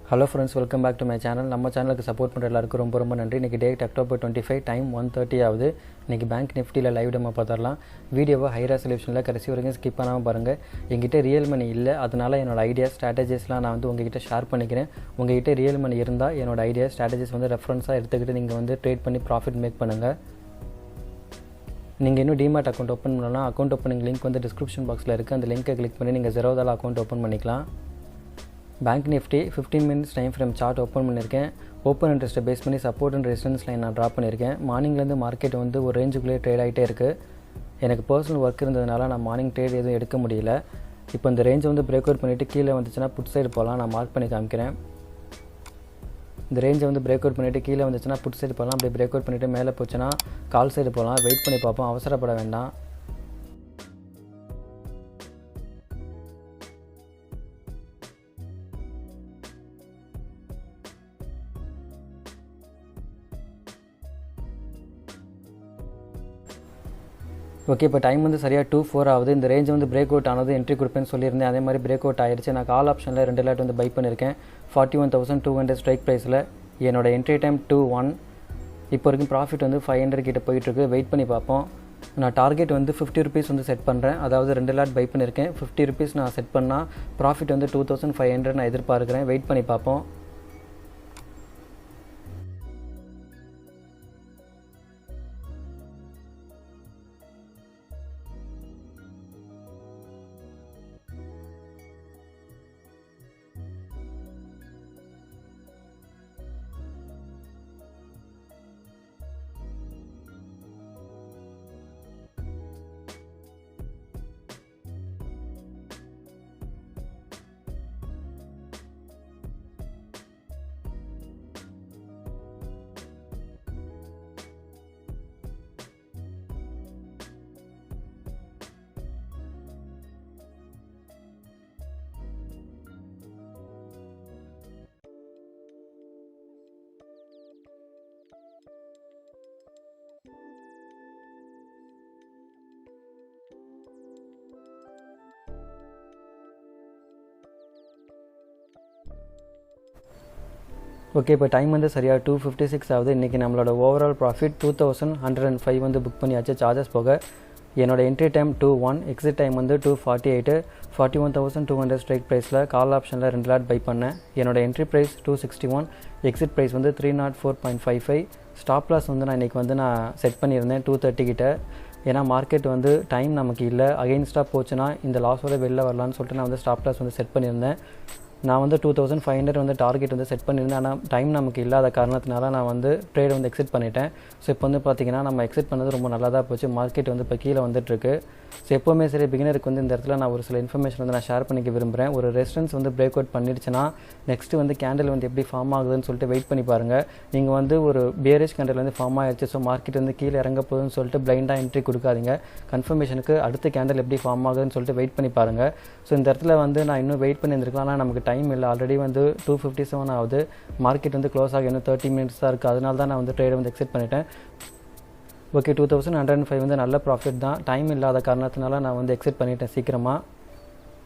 Hello friends, welcome back to my channel. நம்ம சேனலுக்கு support பண்ணுற எல்லாருக்கும் ரொம்ப நன்றி. இன்றைக்கி டேட் October 25 டைம் 1:30 ஆகுது. இன்றைக்கி பேங்க் நிஃப்டியில் லைவ் டெமோ பார்த்துடலாம். வீடியோவை ஹை ரெசல்யூஷனில் கடைசி வரைக்கும் ஸ்கிப் பண்ணாமல் பாருங்கள். எங்கிட்ட ரியல் மணி இல்லை, அதனால் என்னோடய ஐடியாஸ் ஸ்ட்ராட்டஜிஸ்லாம் நான் உங்ககிட்ட ஷேர் பண்ணிக்கிறேன். உங்ககிட்ட ரியல் மணி இருந்தால் என்னோடய ஐடியாஸ் ஸ்ட்ராட்டஜிஸ் ரெஃபரன்ஸாக எடுத்துக்கிட்டு நீங்கள் ட்ரேட் பண்ணி ப்ராஃபிட் மேக் பண்ணுங்கள். நீங்கள் இன்னும் டிமேட் அக்கௌண்ட் ஓப்பன் பண்ணலாம். அக்கௌண்ட் ஓப்பனிங் லிங்க் டிஸ்கிரிப்ஷன் பாக்ஸில் இருக்குது. அந்த லிங்க்கை கிளிக் பண்ணி நீங்கள் ஜெரோதால அக்கௌண்ட் ஓப்பன் பண்ணிக்கலாம். Bank nifty 15 minutes time frame chart open பண்ணியிருக்கேன். ஓப்பன் இன்ட்ரெஸ்ட்டை பேஸ் பண்ணி சப்போர்ட் அண்ட் ரெசிஸ்டன்ஸ் லைன் நான் ட்ரா பண்ணியிருக்கேன். மார்னிங்லேருந்து மார்க்கெட் ஒரு ரேஞ்சுக்குள்ளே ட்ரேட் ஆகிட்டே இருக்குது. எனக்கு பர்சனல் ஒர்க் இருந்ததுனால நான் மார்னிங் ட்ரேட் எதுவும் எடுக்க முடியல. இப்போ இந்த ரேஞ்சை பிரேக் அவுட் பண்ணிவிட்டு கீழே வந்துச்சுன்னா புட் சைடு போகலாம். நான் மார்க் பண்ணி காமிக்கிறேன். இந்த ரேஞ்சை பிரேக் அவுட் பண்ணிவிட்டு கீழே வந்துச்சுன்னா புட் சைடு போகலாம். அப்படி பிரேக் அவுட் பண்ணிவிட்டு மேலே போச்சுன்னா கால் சைடு போகலாம். வெயிட் பண்ணி பார்ப்போம், அவசரப்பட வேண்டாம். ஓகே, இப்போ டைம் சரியாக 2:04 ஆகுது. இந்த ரேஞ்ச் பிரேக் அவுட் ஆனது என்ட்ரி கொடுப்பேன்னு சொல்லியிருந்தேன். அதே மாதிரி பிரேக் அவுட் ஆயிடுச்சு. நான் கால் ஆப்ஷனில் 2 லாட் பை பண்ணியிருக்கேன். 41,200 ஸ்ட்ரைக் ப்ரைஸில். என்னோட என்ட்ரி டைம் 2:01. இப்போ வரைக்கும் ப்ராஃபிட் 500 கிட்ட போயிட்டுருக்கு. வெயிட் பண்ணி பார்ப்போம். நான் டார்கெட் 50 ருபீஸ் செட் பண்ணுறேன். அதாவது 2 லாட் பை பண்ணியிருக்கேன். 50 ருபீஸ் நான் செட் பண்ணால் ப்ராஃபிட் 2,500 நான் எதிர்பார்க்குறேன். வெயிட் பண்ணி பார்ப்போம். ஓகே, இப்போ டைம் சரியாக 2:56 ஆகுது. இன்றைக்கி நம்மளோட ஓவரால் ப்ராஃபிட் 2,105 புக் பண்ணியாச்சு சார்ஜஸ் போக. என்னோட entry time 2:01, exit time 2:48. 41,200 strike ப்ரைஸில் கால் ஆப்ஷனில் 2 லாட் பை பண்ணேன். என்னோட entry price 261, exit price 304.55. Stop loss நான் இன்றைக்கி நான் செட் பண்ணியிருந்தேன் 230 கிட்ட. ஏன்னா மார்க்கெட் டைம் நமக்கு இல்லை, அகெயின்ஸ்டாக போச்சுன்னா இந்த லாஸோட வெளில வரலான்னு சொல்லிட்டு நான் ஸ்டாப் லாஸ் செட் பண்ணியிருந்தேன். நான் 2,500 டார்கெட் செட் பண்ணியிருந்தேன். ஆனால் டைம் நமக்கு இல்லாத காரணத்தினால நான் ட்ரேட் எக்ஸிட் பண்ணிட்டேன். ஸோ இப்போ பார்த்திங்கன்னா நம்ம எக்ஸிட் பண்ணது ரொம்ப நல்லா தான் போச்சு. மார்க்கெட் இப்போ கீழே வந்துட்டுருக்கு. ஸோ எப்போவுமே சரி, பிகினருக்கு இந்த இடத்துல நான் ஒரு சில இன்ஃபர்மேஷன் நான் ஷேர் பண்ணிக்க விரும்புகிறேன். ஒரு ரெசிஸ்டன்ஸ் பிரேக் அவுட் பண்ணிடுச்சுன்னா நெக்ஸ்ட்டு கேண்டில் எப்படி ஃபார்ம் ஆகுதுன்னு சொல்லிட்டு வெயிட் பண்ணி பாருங்கள். நீங்கள் ஒரு பியரிஷ் கேண்டில் ஃபார்ம் ஆகிடுச்சு, ஸோ மார்க்கெட் கீழே இறங்க போகுதுன்னு சொல்லிட்டு பிளைண்டாக என்ட்ரி கொடுக்காதீங்க. கன்ஃபர்மேஷனுக்கு அடுத்த கேண்டில் எப்படி ஃபார்ம் ஆகுதுன்னு சொல்லிட்டு வெயிட் பண்ணி பாருங்கள். ஸோ இந்த இடத்துல நான் இன்னும் வெயிட் பண்ணியிருந்துருக்கலாம். ஆனால் நமக்கு டைம் இல்லை. ஆல்ரெடி 2:57 ஆகுது. மார்க்கெட் க்ளோஸ் ஆகி இன்னும் 30 மினிட்ஸ் தான் இருக்குது. அதனால தான் நான் ட்ரேட் எக்ஸிட் பண்ணிட்டேன். ஓகே, 2,105 நல்ல ப்ராஃபிட் தான். டைம் இல்லாத காரணத்தினால நான் எக்ஸிட் பண்ணிட்டேன் சீக்கிரமாக.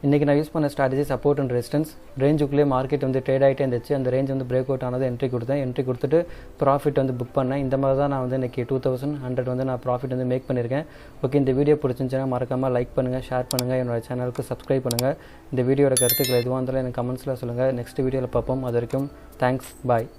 இன்றைக்கி நான் யூஸ் பண்ண ஸ்ட்ராட்டஜி சப்போர்ட் அண்ட் ரெசிஸ்டன்ஸ். ரேஞ்சுக்குள்ளே மார்க்கெட் ட்ரேட் ஆகிட்டே இருந்துச்சு. அந்த ரேஞ்ச் பிரேக் அவுட் ஆனது என்ட்ரி கொடுத்தேன். என்ட்ரி கொடுத்துட்டு ப்ராஃபிட் புக் பண்ணேன். இந்த மாதிரி தான் நான் இன்றைக்கி 2,100 நான் ப்ராஃபிட் மேக் பண்ணியிருக்கேன். ஓகே, இந்த வீடியோ பிடிச்சிருந்துச்சுன்னா மறக்காமல் லைக் பண்ணுங்கள், ஷேர் பண்ணுங்கள், என்னோட சேனலுக்கு சப்ஸ்கிரைப் பண்ணுங்கள். இந்த வீடியோட கருத்துக்கள் எதுவாக இருந்தாலும் எனக்கு கமெண்ட்ஸில் சொல்லுங்கள். நெக்ஸ்ட் வீடியோவில் பார்ப்போம். அது வரைக்கும் தேங்க்ஸ், பாய்.